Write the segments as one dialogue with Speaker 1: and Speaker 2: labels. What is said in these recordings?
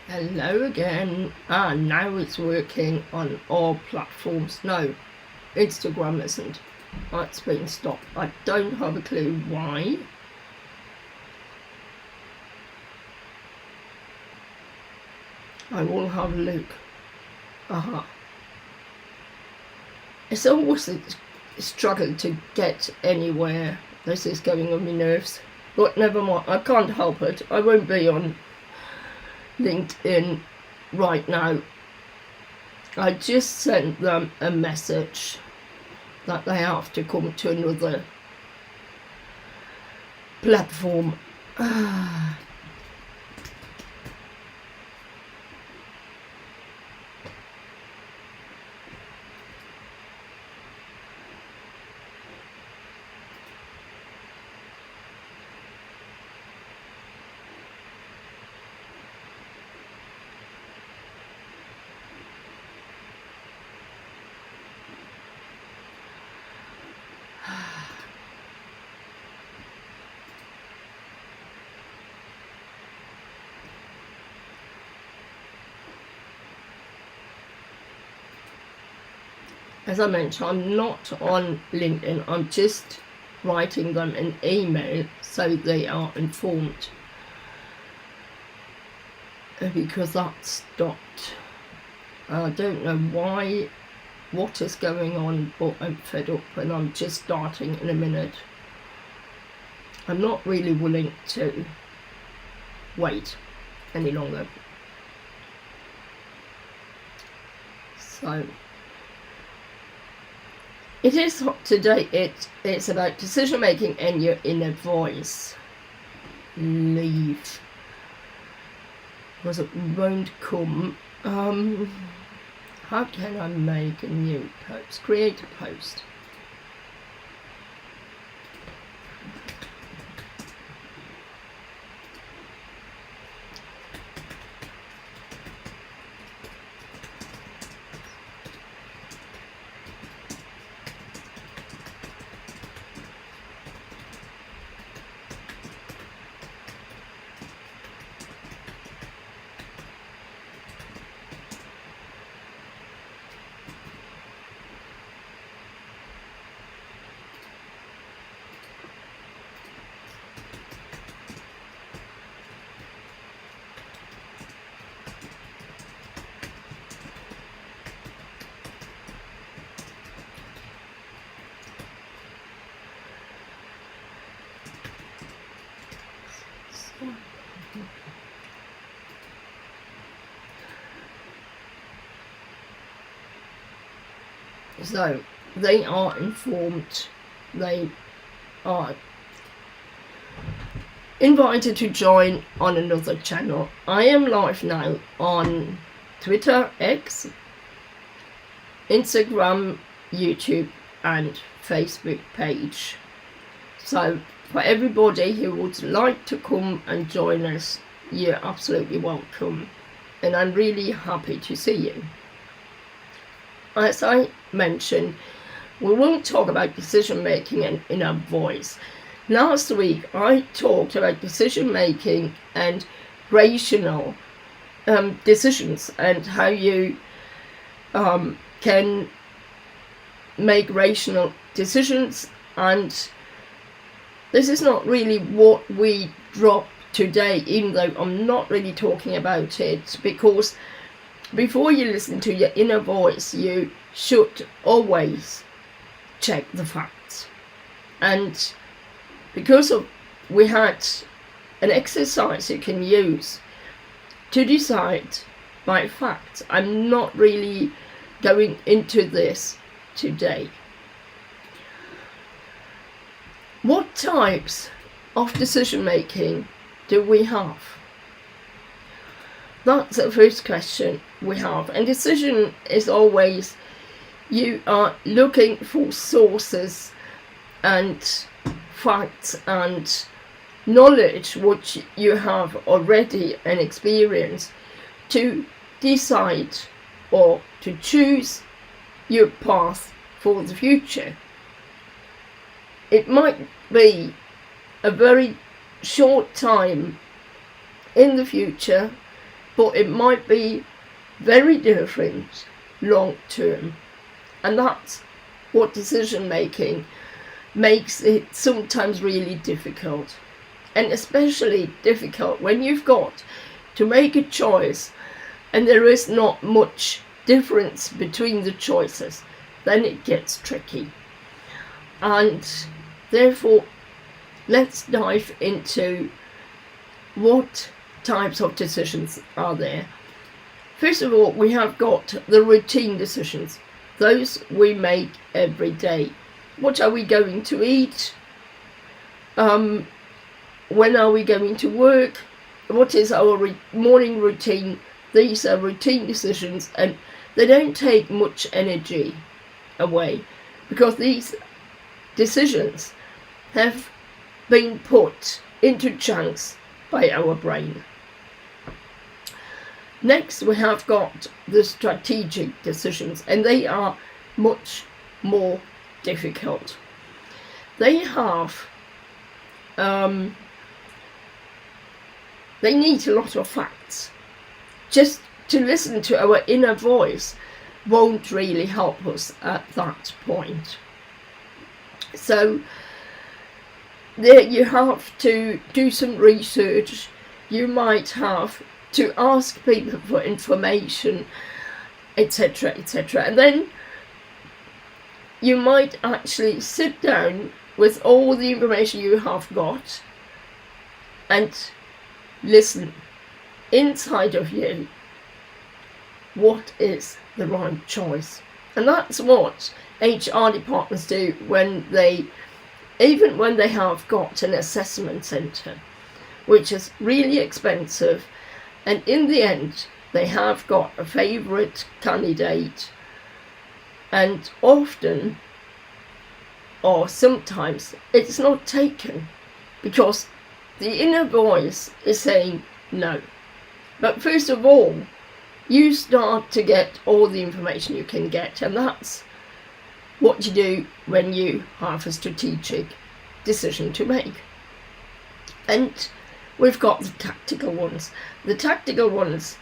Speaker 1: Hello again. Now it's working on all platforms. No, Instagram isn't. It's been stopped. I don't have a clue why. I will have a look. It's always a struggle to get anywhere. This is going on my nerves. But never mind, I can't help it. I won't be on LinkedIn right now. I just sent them a message that they have to come to another platform. As I mentioned, I'm not on LinkedIn. I'm just writing them an email so they are informed. Because that stopped. I don't know why, what is going on, but I'm fed up and I'm just starting in a minute. I'm not really willing to wait any longer. So it is today. It's about decision making and your inner voice. Leave, because it won't come. How can I make a new post? Create a post. So they are informed. They are invited to join on another channel. I am live now on Twitter, X, Instagram, YouTube and Facebook page. So for everybody who would like to come and join us, you're absolutely welcome. And I'm really happy to see you. As I mentioned, we won't talk about decision making and inner voice. Last week I talked about decision making and rational decisions and how you can make rational decisions, and this is not really what we drop today, even though I'm not really talking about it, because before you listen to your inner voice, you should always check the facts. And because of, we had an exercise you can use to decide by facts. I'm not really going into this today. What types of decision making do we have? That's the first question we have. And decision is always, you are looking for sources and facts and knowledge which you have already and experience to decide or to choose your path for the future. It might be a very short time in the future but it might be very different long term. And that's what decision making makes it sometimes really difficult. And especially difficult when you've got to make a choice and there is not much difference between the choices. Then it gets tricky. And therefore, let's dive into what types of decisions are there. First of all, we have got the routine decisions. Those we make every day. What are we going to eat? When are we going to work? What is our morning routine? These are routine decisions, and they don't take much energy away because these decisions have been put into chunks by our brain. Next, we have got the strategic decisions, and they are much more difficult. They have they need a lot of facts. Just to listen to our inner voice won't really help us at that point. So there you have to do some research. You might have to ask people for information, etc., etc. And then you might actually sit down with all the information you have got and listen inside of you. What is the right choice? And that's what HR departments do even when they have got an assessment centre, which is really expensive, and in the end they have got a favourite candidate, and often or sometimes it's not taken because the inner voice is saying no. But first of all, you start to get all the information you can get, and that's what you do when you have a strategic decision to make. And we've got the tactical ones. The tactical ones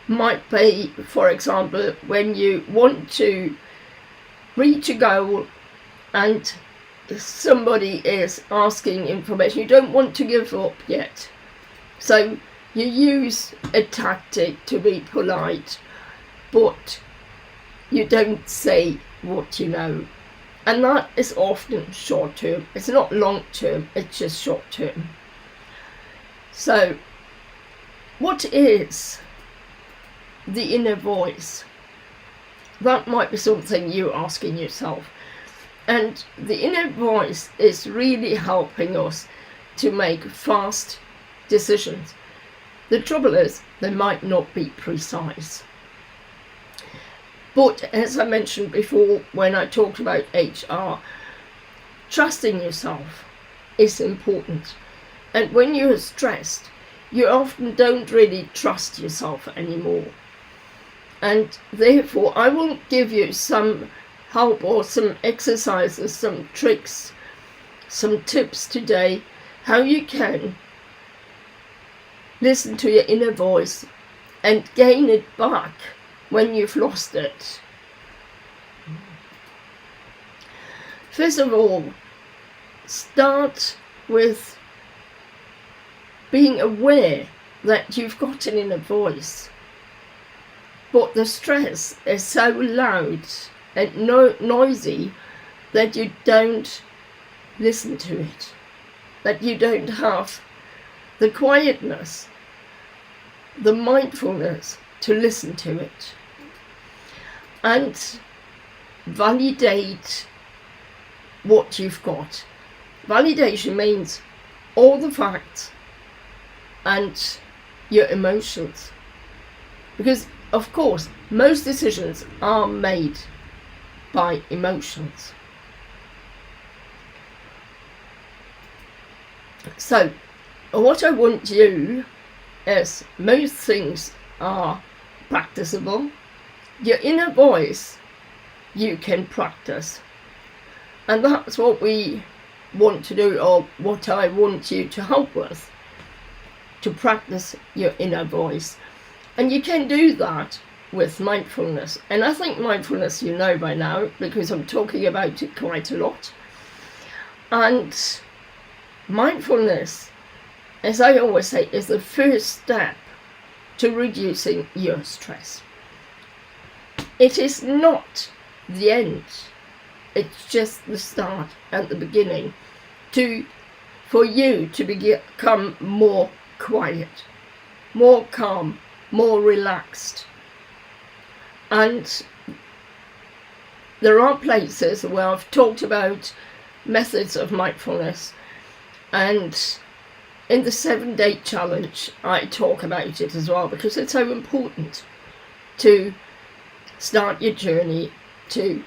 Speaker 1: might be, for example, when you want to reach a goal and somebody is asking information, you don't want to give up yet. So you use a tactic to be polite, but you don't say what you know. And that is often short term. It's not long term, it's just short term. So what is the inner voice? That might be something you're asking yourself. And the inner voice is really helping us to make fast decisions. The trouble is, they might not be precise. But as I mentioned before when I talked about HR, trusting yourself is important. And when you're stressed, you often don't really trust yourself anymore. And therefore, I will give you some help or some exercises, some tricks, some tips today, how you can listen to your inner voice and gain it back when you've lost it. First of all, start with being aware that you've got an inner voice, but the stress is so loud and noisy that you don't listen to it, that you don't have the quietness, the mindfulness to listen to it. And validate what you've got. Validation means all the facts and your emotions. Because, of course, most decisions are made by emotions. So, what I want you is, most things are practicable. Your inner voice, you can practice. And that's what we want to do, or what I want you to help with, to practice your inner voice. And you can do that with mindfulness. And I think mindfulness you know by now, because I'm talking about it quite a lot. And mindfulness, as I always say, is the first step to reducing your stress. It is not the end. It's just the start and the beginning for you to become more quiet, more calm, more relaxed. And there are places where I've talked about methods of mindfulness, and in the 7-day challenge I talk about it as well, because it's so important to start your journey to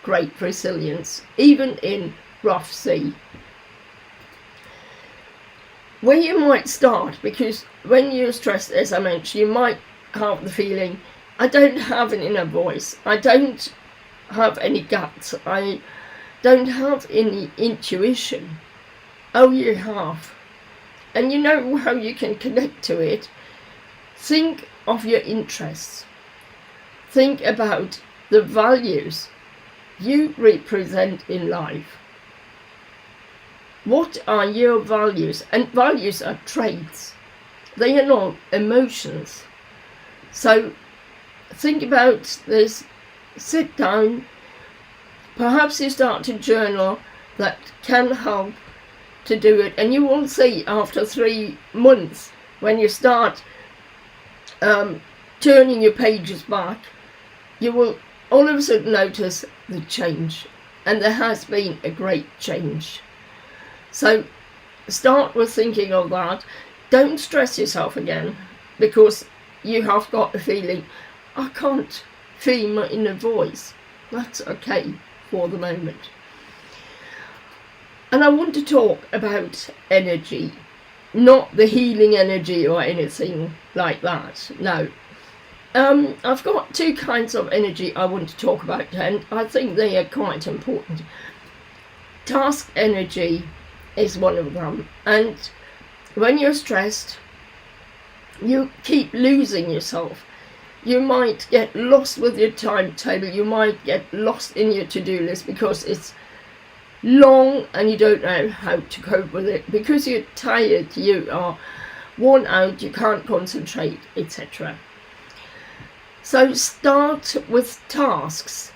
Speaker 1: great resilience, even in rough sea. Where you might start, because when you're stressed, as I mentioned, you might have the feeling, I don't have an inner voice, I don't have any guts, I don't have any intuition. Oh, you have. And you know how you can connect to it. Think of your interests. Think about the values you represent in life. What are your values? And values are traits. They are not emotions. So think about this, sit down, perhaps you start to journal. That can help to do it, and you will see after 3 months, when you start turning your pages back, you will all of a sudden notice the change, and there has been a great change. So start with thinking of that. Don't stress yourself again, because you have got a feeling, I can't feel my inner voice. That's okay for the moment. And I want to talk about energy, not the healing energy or anything like that. No. I've got 2 kinds of energy I want to talk about, and I think they are quite important. Task energy is one of them, and when you're stressed, you keep losing yourself. You might get lost with your timetable, you might get lost in your to-do list because it's long and you don't know how to cope with it, because you're tired, you are worn out, you can't concentrate, etc. So start with tasks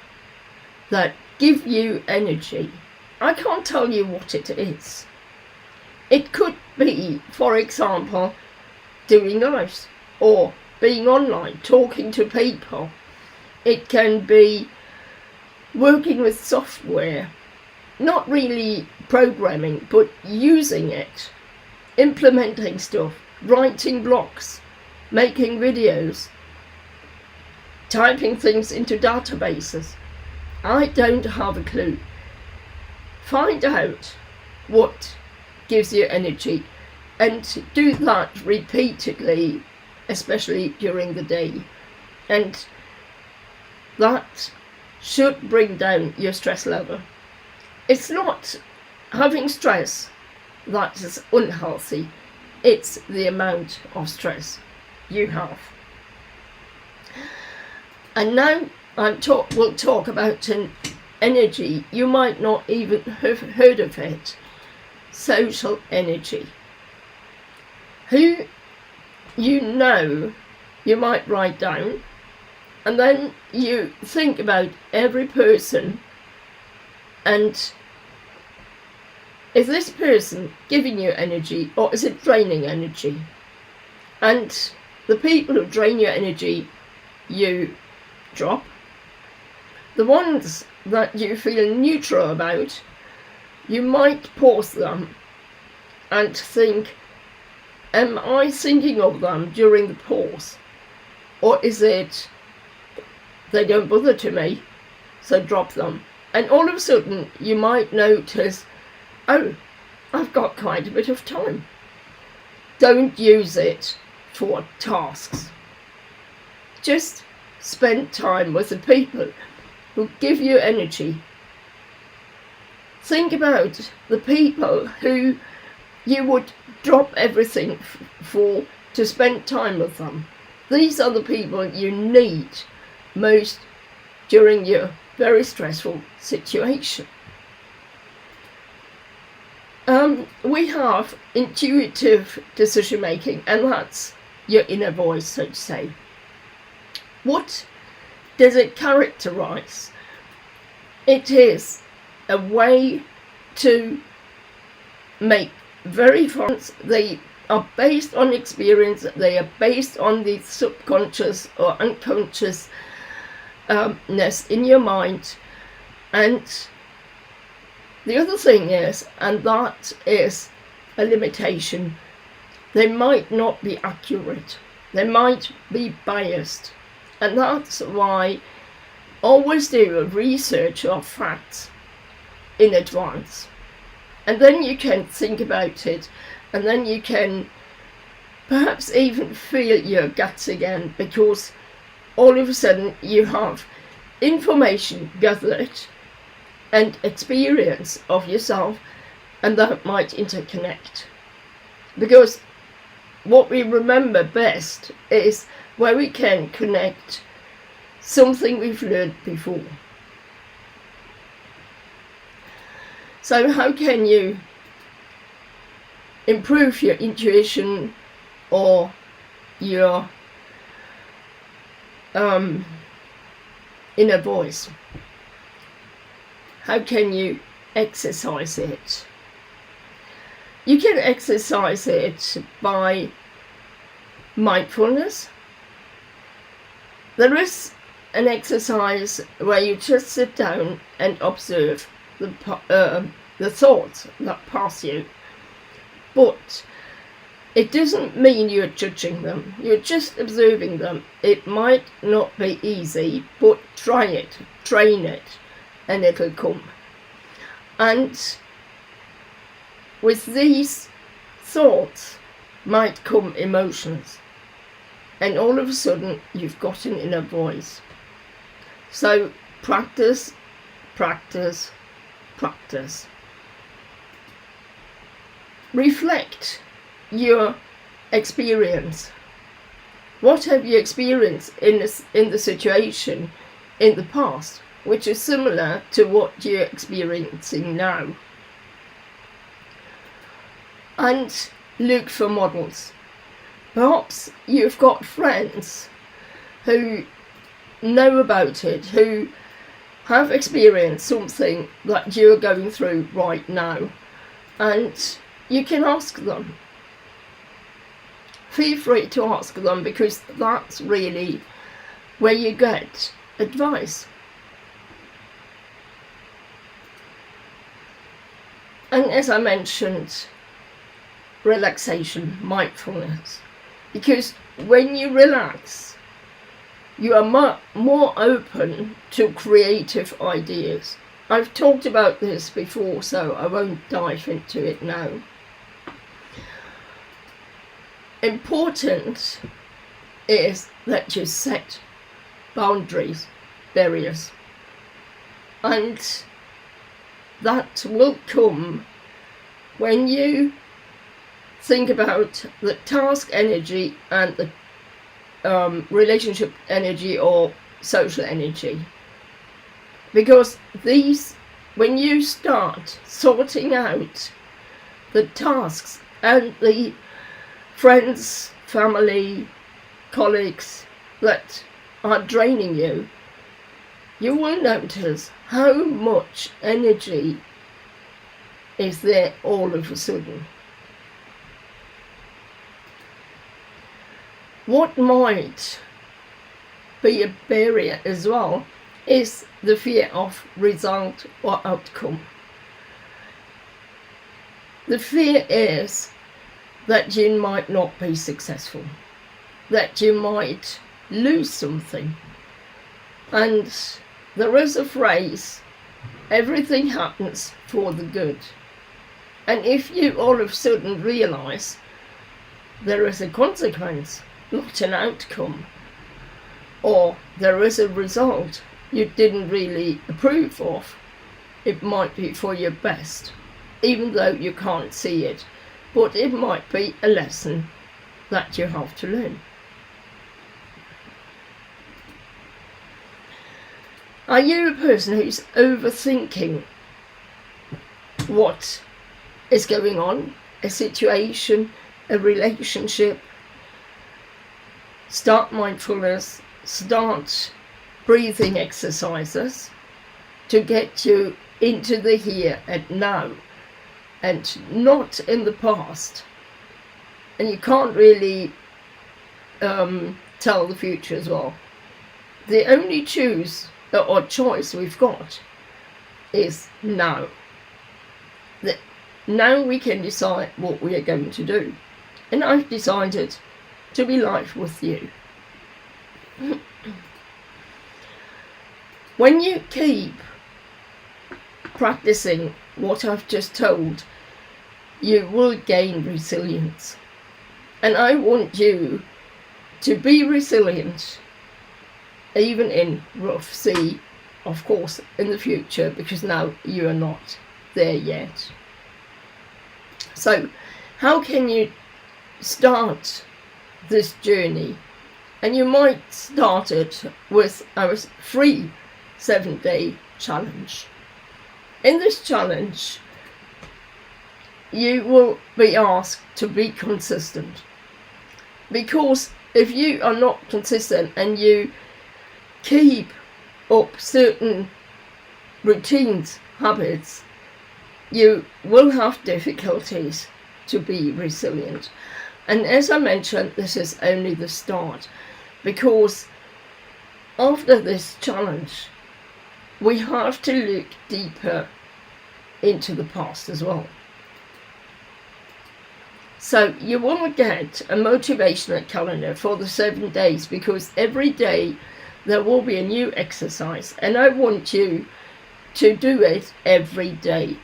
Speaker 1: that give you energy. I can't tell you what it is. It could be, for example, doing lives, or being online, talking to people. It can be working with software, not really programming, but using it, implementing stuff, writing blogs, making videos, typing things into databases. I don't have a clue. Find out what gives you energy and do that repeatedly, especially during the day. And that should bring down your stress level. It's not having stress that is unhealthy, it's the amount of stress you have. And now we'll talk about an energy you might not even have heard of it. Social energy. Who you might write down, and then you think about every person, and is this person giving you energy or is it draining energy? And the people who drain your energy, you drop. The ones that you feel neutral about, you might pause them and think, am I thinking of them during the pause? Or is it, they don't bother to me, so drop them. And all of a sudden you might notice, oh, I've got quite a bit of time. Don't use it for tasks. Just spend time with the people who give you energy. Think about the people who you would drop everything for to spend time with them. these are the people you need most during your very stressful situation. We have intuitive decision making, and that's your inner voice, so to say. What does it characterize? It is a way to make very fast. They are based on experience, they are based on the subconscious or unconsciousness in your mind. And the other thing is, and that is a limitation, they might not be accurate, they might be biased, and that's why always do a research of facts in advance, and then you can think about it, and then you can perhaps even feel your guts again, because all of a sudden you have information gathered and experience of yourself, and that might interconnect. Because what we remember best is where we can connect something we've learned before. So how can you improve your intuition or your inner voice? How can you exercise it? You can exercise it by mindfulness. There is an exercise where you just sit down and observe the thoughts that pass you, but it doesn't mean you're judging them, you're just observing them. It might not be easy, but try it, train it, and it'll come. And with these thoughts might come emotions, and all of a sudden you've got an inner voice. So practice, practice, practice. Reflect your experience. What have you experienced in the situation in the past, which is similar to what you're experiencing now? And look for models. Perhaps you've got friends who know about it, who have experienced something that you're going through right now, and you can ask them. Feel free to ask them, because that's really where you get advice. And as I mentioned, relaxation, mindfulness, because when you relax, you are more open to creative ideas. I've talked about this before, so I won't dive into it now. Important is that you set boundaries, barriers, and that will come when you think about the task energy and the relationship energy or social energy. Because these, when you start sorting out the tasks and the friends, family, colleagues that are draining you, you will notice how much energy is there all of a sudden. What might be a barrier as well is the fear of result or outcome. The fear is that you might not be successful, that you might lose something. And there is a phrase, everything happens for the good. And if you all of a sudden realise there is a consequence, not an outcome, or there is a result you didn't really approve of, it might be for your best, even though you can't see it, but it might be a lesson that you have to learn. Are you a person who's overthinking what is going on, a situation, a relationship? Start mindfulness, start breathing exercises to get you into the here and now and not in the past. And you can't really tell the future as well. The only choice we've got is now. Now we can decide what we are going to do. And I've decided to be live with you. When you keep practicing what I've just told, you will gain resilience. And I want you to be resilient even in rough sea, of course, in the future, because now you are not there yet. So how can you start this journey? And you might start it with our free 7-day challenge. In this challenge, you will be asked to be consistent, because if you are not consistent and you keep up certain routines, habits, you will have difficulties to be resilient. And as I mentioned, this is only the start, because after this challenge we have to look deeper into the past as well. So you will get a motivational calendar for the 7 days, because every day there will be a new exercise, and I want you to do it every day,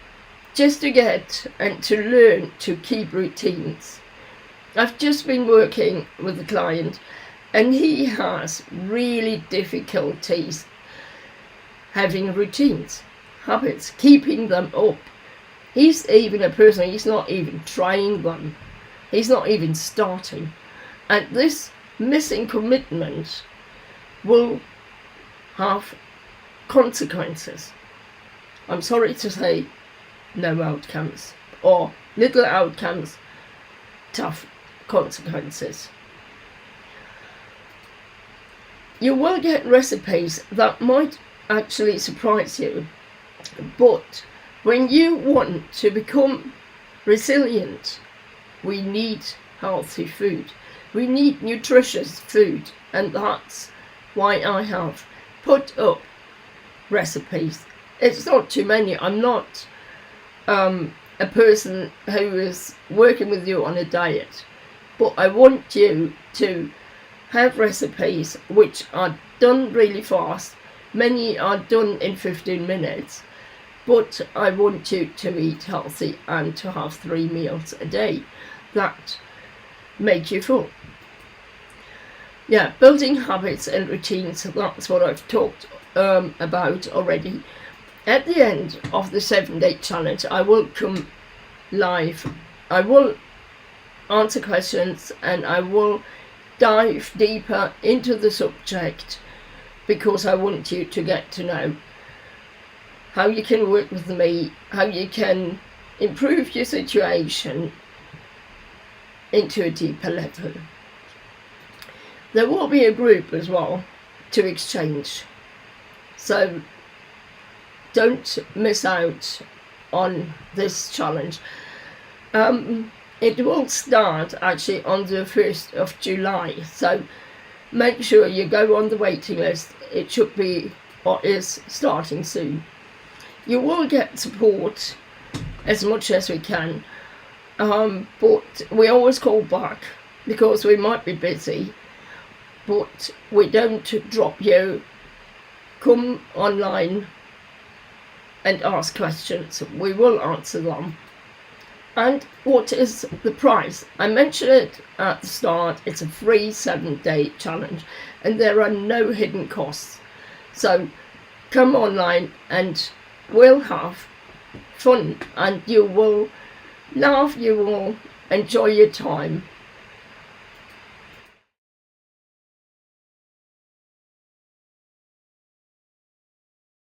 Speaker 1: just to get and to learn to keep routines. I've just been working with a client, and he has really difficulties having routines, habits, keeping them up. He's even a person, he's not even trying them. He's not even starting. And this missing commitment will have consequences. I'm sorry to say, no outcomes, or little outcomes, tough consequences. You will get recipes that might actually surprise you, but when you want to become resilient, we need healthy food. We need nutritious food, and that's why I have put up recipes. It's not too many. I'm not a person who is working with you on a diet, but I want you to have recipes which are done really fast. Many are done in 15 minutes, but I want you to eat healthy and to have 3 meals a day that make you full. Yeah, building habits and routines, that's what I've talked about already. At the end of the 7-day challenge, I will come live. I will answer questions, and I will dive deeper into the subject, because I want you to get to know how you can work with me, how you can improve your situation into a deeper level. There will be a group as well to exchange, so don't miss out on this challenge. It will start actually on the 1st of July, so make sure you go on the waiting list. It should be, or is, starting soon. You will get support as much as we can, but we always call back because we might be busy, but we don't drop you. Come online and ask questions. We will answer them. And what is the price? I mentioned it at the start. It's a free 7-day challenge, and there are no hidden costs. So come online and we'll have fun, and you will laugh, you will enjoy your time.